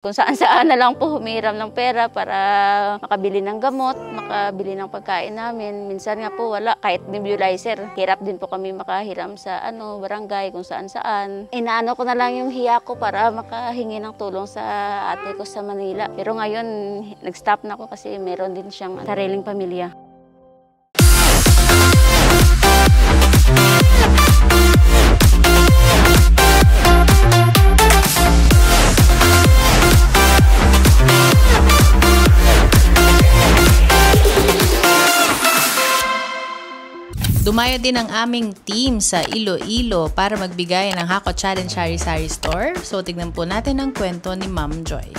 Kung saan-saan na lang po humiram ng pera para makabili ng gamot, makabili ng pagkain namin. Minsan nga po wala, kahit nebulizer. Hirap din po kami makahiram sa barangay, kung saan-saan. Inaano ko na lang yung hiya ko para makahingi ng tulong sa ate ko sa Manila. Pero ngayon, nag-stop na ako kasi meron din siyang sariling pamilya. Dumayo din ang aming team sa Iloilo para magbigay ng Hako Challenge Sari-Sari Store. So tignan po natin ang kwento ni Ma'am Joy.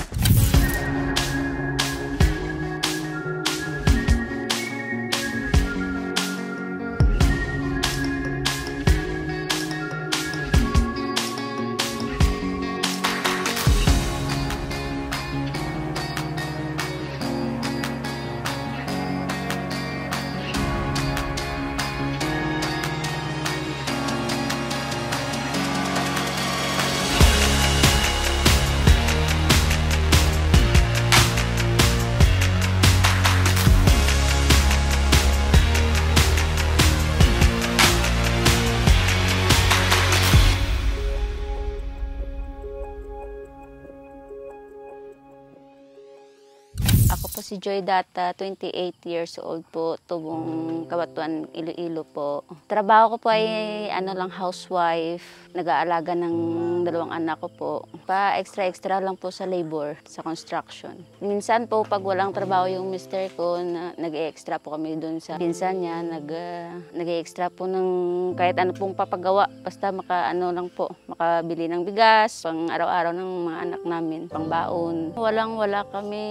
Ako po si Joy Data, 28 years old po, tubong Cabanatuan, Iloilo po. Trabaho ko po ay housewife, nag-aalaga ng 2 anak ko po. Pa-extra lang po sa labor, sa construction. Minsan po, pag walang trabaho yung mister ko, nag-extra po kami doon sa pinsan niya, nag-extra po ng kahit ano pong papagawa, basta makabili ng bigas, pang araw-araw ng mga anak namin, pang baon. Walang-wala kami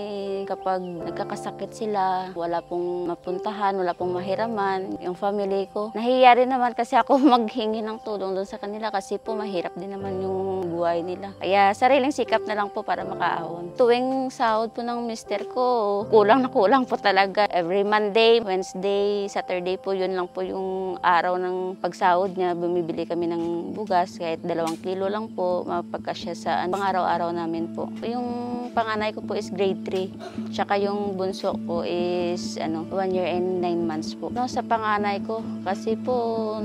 kapag nagkakasakit sila, wala pong mapuntahan, wala pong mahiraman. Yung family ko, nahiya rin naman kasi ako maghingi ng tulong doon sa kanila kasi po mahirap din naman yung buhay nila. Kaya sariling sikap na lang po para makaahon. Tuwing sahod po ng mister ko, kulang na kulang po talaga. Every Monday, Wednesday, Saturday po, yun lang po yung araw ng pagsahod niya. Bumibili kami ng bugas, kahit 2 kilo lang po, mapagkasya sa pang-araw-araw namin po. Yung panganay ko po is grade 3. Tsaka yung bunso ko is 1 year and 9 months po. Sa panganay ko, kasi po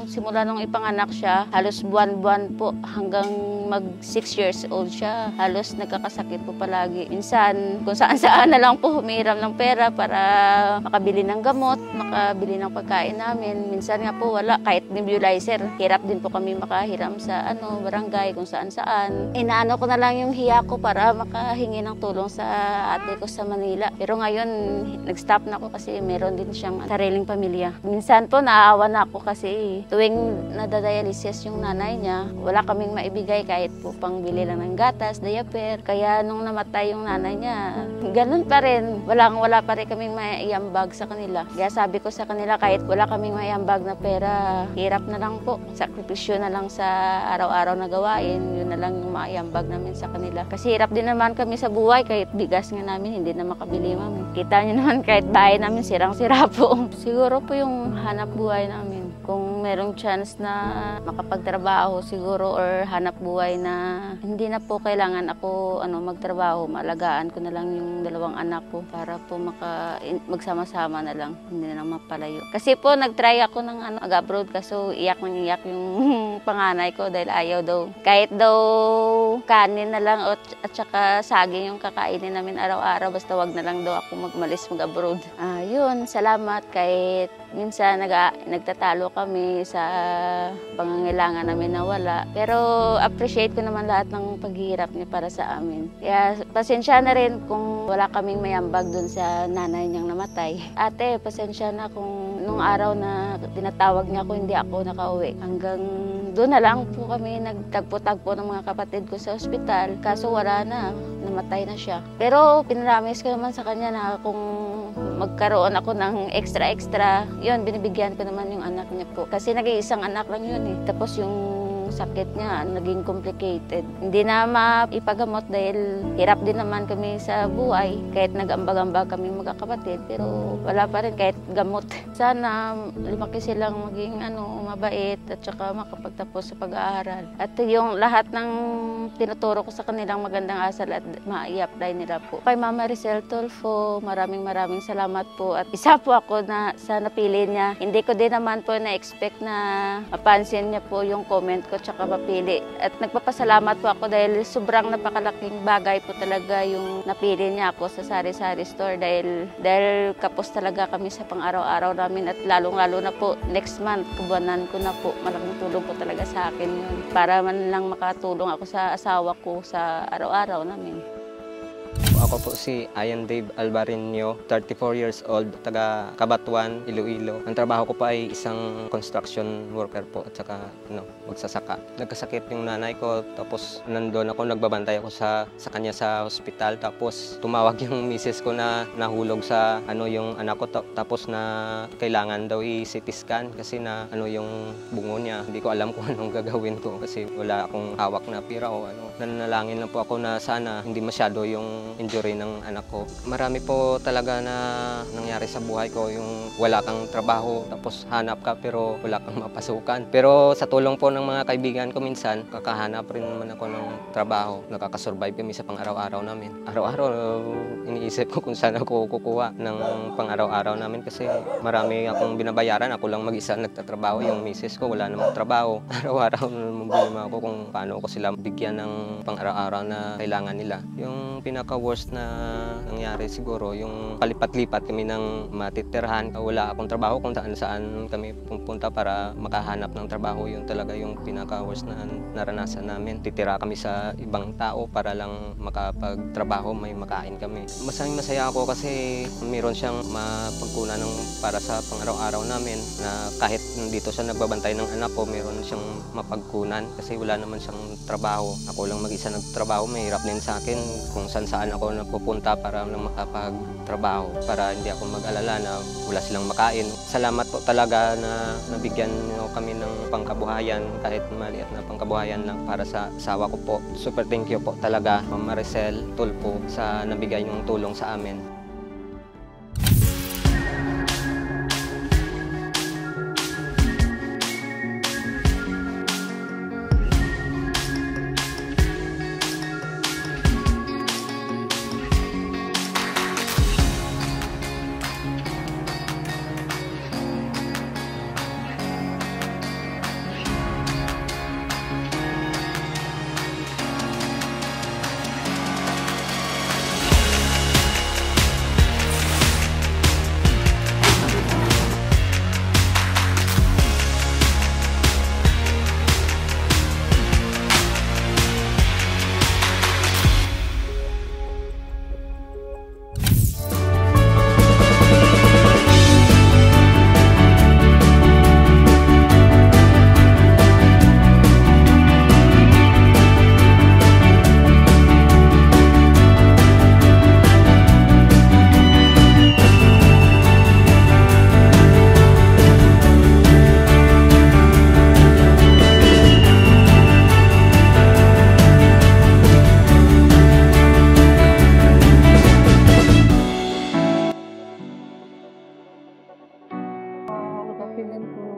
simula nung ipanganak siya, halos buwan-buwan po hanggang mag 6 years old siya. Halos nagkakasakit po palagi. Minsan, kung saan-saan na lang po humiram ng pera para makabili ng gamot, makabili ng pagkain namin. Minsan nga po wala, kahit nebulizer. Hirap din po kami makahiram sa barangay, kung saan-saan. Inaano ko na lang yung hiya ko para makahingi ng tulong sa ate ko sa Manila. Pero ngayon, nag-stop na ako kasi meron din siyang sariling pamilya. Minsan po, naaawa na ako kasi tuwing nadadialysis yung nanay niya, wala kaming maibigay kahit po pangbili lang ng gatas, diaper. Kaya nung namatay yung nanay niya, ganun pa rin. Wala pa rin kaming maiambag sa kanila. Kaya sabi ko sa kanila, kahit wala kaming maiambag na pera, hirap na lang po. Sakripisyo na lang sa araw-araw na gawain. Yun na lang yung maiambag namin sa kanila. Kasi hirap din naman kami sa buhay, kahit bigas nga namin, hindi na makabili, ma'am. Kita niyo naman, kahit bahay namin, sirang-sira po. Siguro po yung hanap buhay namin. Kung merong chance na makapagtrabaho siguro or hanap buhay na hindi na po kailangan ako magtrabaho, maalagaan ko na lang yung 2 anak ko para po magsama-sama na lang, hindi na lang mapalayo. Kasi po nag-try ako ng mag-abroad kaso iyak yung panganay ko dahil ayaw daw. Kahit daw kanin na lang at saka saging yung kakainin namin araw-araw, basta wag na lang daw ako mag-abroad. Yun, salamat kahit minsan nagtatalo kami sa pangangailangan namin na wala. Pero appreciate ko naman lahat ng paghihirap niya para sa amin. Kaya pasensya na rin kung wala kaming mayambag dun sa nanay niyang namatay. Ate, pasensya na kung nung araw na tinatawag niya ako, hindi ako nakauwi. Hanggang doon na lang po kami nagtagpo-tagpo ng mga kapatid ko sa ospital. Kaso wala na, namatay na siya. Pero pinramis ko naman sa kanya na kung magkaroon ako ng extra, yun, binibigyan ko naman yung anak niya po. Kasi nag-iisang anak lang yun eh. Tapos yung yung sakit niya naging complicated. Hindi na maipagamot dahil hirap din naman kami sa buhay. Kahit nag-ambag-ambag kami magkakapatid, pero wala pa rin kahit gamot. Sana lumaki silang maging mabait at saka makapagtapos sa pag-aaral. At yung lahat ng tinuturo ko sa kanilang magandang asal at ma-i-apply nila po. Kay Mama Rizal Tulfo, maraming salamat po. At isa po ako na sa napili niya. Hindi ko din naman po na-expect na mapansin niya po yung comment ko tsaka mapili. At nagpapasalamat po ako dahil sobrang napakalaking bagay po talaga yung napili niya ako sa sari-sari store dahil kapos talaga kami sa pang-araw-araw namin at lalong-lalo na po next month, kabuanan ko na po. Malaking tulong po talaga sa akin yun. Para man lang makatulong ako sa asawa ko sa araw-araw namin. Ako po si Ian Dave Albarino, 34 years old, taga Cabatuan, Iloilo. Ang trabaho ko pa ay isang construction worker po at saka magsasaka. Nagkasakit yung nanay ko, tapos nandun ako, nagbabantay ako sa kanya sa hospital. Tapos tumawag yung misis ko na nahulog sa yung anak ko, tapos na kailangan daw i-CT scan kasi na yung bungo niya. Hindi ko alam kung anong gagawin ko kasi wala akong hawak na pira o Nanalangin lang po ako na sana hindi masyado yung injury ng anak ko. Marami po talaga na nangyari sa buhay ko, yung wala kang trabaho tapos hanap ka pero wala kang mapasukan. Pero sa tulong po ng mga kaibigan ko minsan, kakahanap rin naman ako ng trabaho. Nakakasurvive kami sa pang-araw-araw namin. Araw-araw iniisip ko kung saan ako kukuha ng pang-araw-araw namin kasi marami akong binabayaran. Ako lang mag-isa nagtatrabaho, yung misis ko wala namang trabaho. Araw-araw problema ako kung paano ko sila bigyan ng pang-araw-araw na kailangan nila. Yung pinaka-worst na nangyari siguro, yung palipat-lipat kami ng matitirhan. Wala akong trabaho kung saan kami pupunta para makahanap ng trabaho. Yun talaga yung pinaka-worst na naranasan namin. Titira kami sa ibang tao para lang makapagtrabaho, may makain kami. Masaya ako kasi meron siyang mapagkunan para sa pang-araw-araw namin na kahit dito siya nagbabantay ng anak ko, meron siyang mapagkunan kasi wala naman siyang trabaho. Ako lang mag-isa nagtrabaho, mahirap din sa akin kung saan ako napupunta para lang makapagtrabaho, para hindi ako mag-alala na wala silang makain. Salamat po talaga na nabigyan niyo kami ng pangkabuhayan, kahit maliit na pangkabuhayan lang para sa asawa ko po. Super thank you po talaga, Mama Rizal Tulfo, sa nabigay niyong tulong sa amin.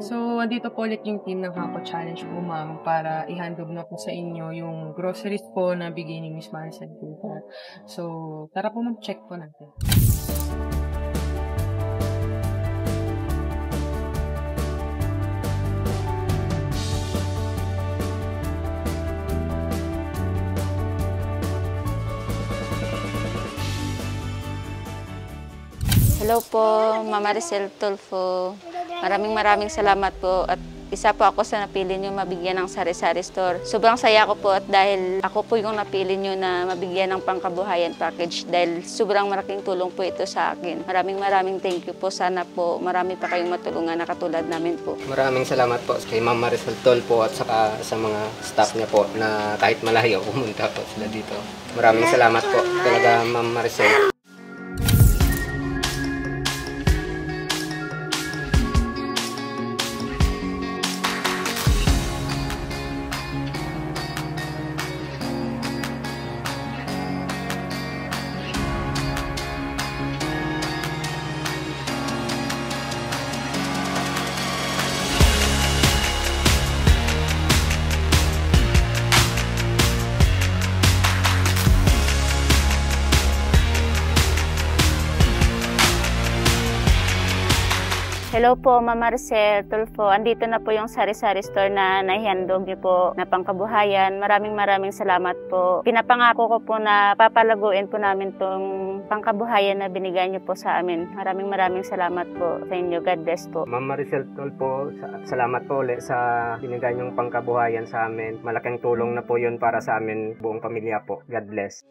So, andito po ulit yung team ng Hako Challenge po, ma'am, para i-handog na po sa inyo yung groceries po na bigay ni Miss Maricel po. So, tara po mag-check po natin. Hello po, Mama Rizal Tulfo. Maraming salamat po at isa po ako sa napili nyo mabigyan ng sari-sari store. Sobrang saya ko po at dahil ako po yung napili nyo na mabigyan ng pangkabuhayan package dahil sobrang malaking tulong po ito sa akin. Maraming thank you po. Sana po marami pa kayong matulungan na katulad namin po. Maraming salamat po kay Mama Rizal Tulfo at saka sa mga staff niya po na kahit malayo pumunta po sila dito. Maraming salamat po talaga, Mama Rizal. Hello po, Ma'am Maricel Tulfo. Andito na po yung sari-sari store na naihandog niyo po na pangkabuhayan. Maraming salamat po. Pinapangako ko po na papalaguin po namin tong pangkabuhayan na binigay niyo po sa amin. Maraming salamat po sa inyo. God bless po. Ma'am Maricel Tulfo, salamat po ulit sa binigay niyong pangkabuhayan sa amin. Malaking tulong na po yun para sa amin, buong pamilya po. God bless.